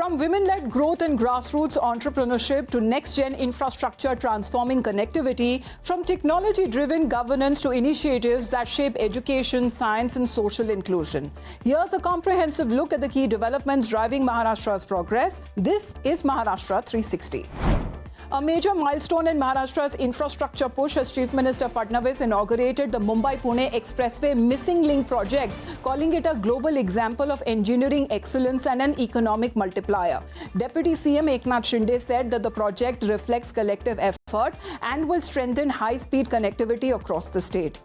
From women-led growth and grassroots entrepreneurship to next-gen infrastructure transforming connectivity, from technology-driven governance to initiatives that shape education, science and social inclusion. Here's a comprehensive look at the key developments driving Maharashtra's progress. This is Maharashtra 360. A major milestone in Maharashtra's infrastructure push as Chief Minister Fadnavis inaugurated the Mumbai-Pune Expressway Missing Link project, calling it a global example of engineering excellence and an economic multiplier. Deputy CM Eknath Shinde said that the project reflects collective effort and will strengthen high-speed connectivity across the state.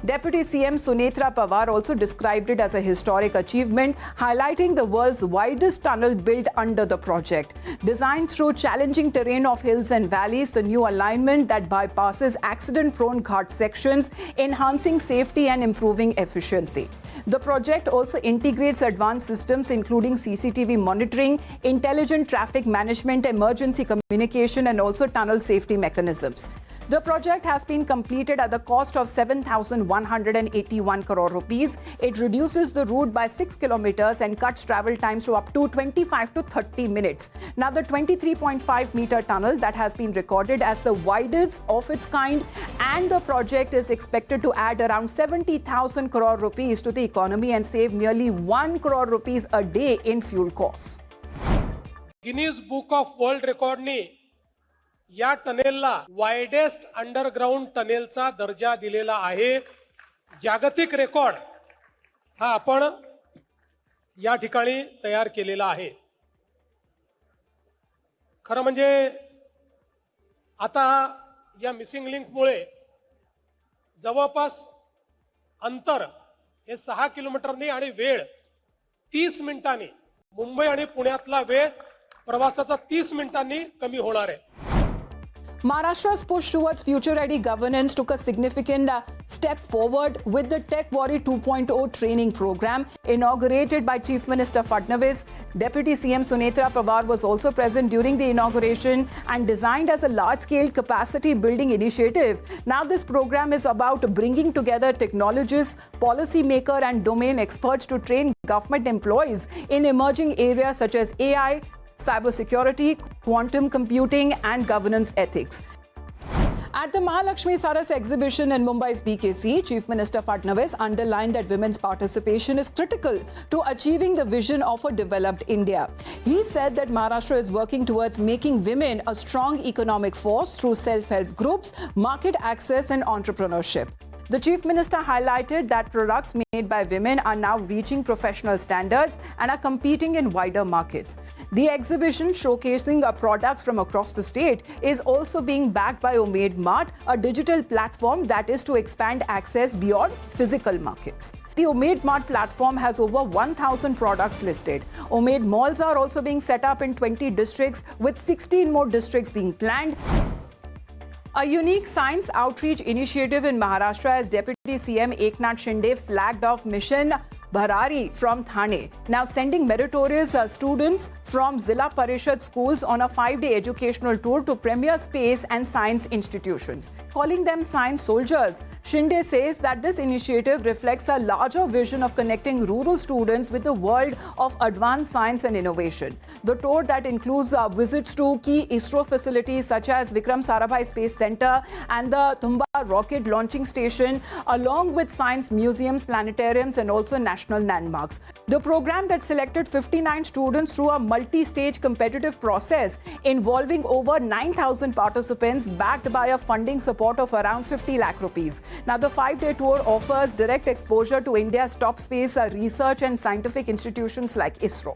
Deputy CM Sunetra Pawar also described it as a historic achievement, highlighting the world's widest tunnel built under the project. Designed through challenging terrain of hills and valleys, the new alignment that bypasses accident-prone ghat sections, enhancing safety and improving efficiency. The project also integrates advanced systems including CCTV monitoring, intelligent traffic management, emergency communication and also tunnel safety mechanisms. The project has been completed at the cost of 7,181 crore rupees. It reduces the route by 6 kilometers and cuts travel times to up to 25 to 30 minutes. Now, the 23.5-meter tunnel that has been recorded as the widest of its kind, and the project is expected to add around 70,000 crore rupees to the economy and save nearly 1 crore rupees a day in fuel costs. Guinness Book of World Record या टनेलला widest underground टनेलचा दर्जा दिलेला आहे. जागतिक record हा आपण या ठिकाणी तयार केलेला आहे. खरं म्हणजे आता या मिसिंग लिंक मुळे जवळपास अंतर हे 6 किलोमीटरनी आणि वेळ 30 मिनिटांनी, मुंबई आणि पुण्यातला वेळ प्रवासाचा 30 मिनिटांनी कमी होणार आहे. Maharashtra's push towards future-ready governance took a significant step forward with the Tech Warrior 2.0 training program inaugurated by Chief Minister Fadnavis. Deputy CM Sunetra Pawar was also present during the inauguration and designed as a large-scale capacity-building initiative. Now, this program is about bringing together technologists, policymakers and domain experts to train government employees in emerging areas such as AI, cybersecurity, quantum computing and governance ethics. At the Mahalakshmi Saras exhibition in Mumbai's BKC, Chief Minister Fadnavis underlined that women's participation is critical to achieving the vision of a developed India. He said that Maharashtra is working towards making women a strong economic force through self-help groups, market access and entrepreneurship. The Chief Minister highlighted that products made by women are now reaching professional standards and are competing in wider markets. The exhibition showcasing products from across the state is also being backed by Umed Mart, a digital platform that is to expand access beyond physical markets. The Umed Mart platform has over 1,000 products listed. Umed malls are also being set up in 20 districts, with 16 more districts being planned. A unique science outreach initiative in Maharashtra as Deputy CM Eknath Shinde flagged off Mission Bharari from Thane, now sending meritorious students from Zilla Parishad schools on a 5-day educational tour to premier space and science institutions. Calling them science soldiers, Shinde says that this initiative reflects a larger vision of connecting rural students with the world of advanced science and innovation. The tour that includes visits to key ISRO facilities such as Vikram Sarabhai Space Center and the Tumba rocket launching station, along with science museums, planetariums and also national landmarks. The program that selected 59 students through a multi-stage competitive process involving over 9,000 participants, backed by a funding support of around 50 lakh rupees. Now, the 5-day tour offers direct exposure to India's top space research and scientific institutions like ISRO.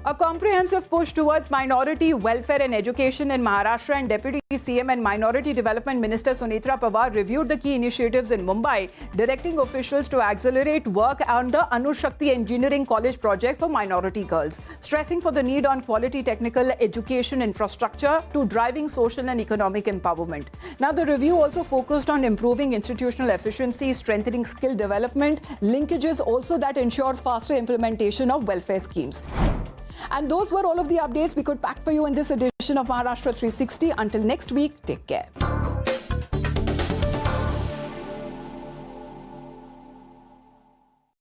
A comprehensive push towards minority welfare and education in Maharashtra, and Deputy CM and Minority Development Minister Sunetra Pawar reviewed the key initiatives in Mumbai, directing officials to accelerate work on the Anushakti Engineering College project for minority girls, stressing for the need on quality technical education infrastructure to driving social and economic empowerment. Now, the review also focused on improving institutional efficiency, strengthening skill development, linkages also that ensure faster implementation of welfare schemes. And those were all of the updates we could pack for you in this edition of Maharashtra 360. Until next week, take care.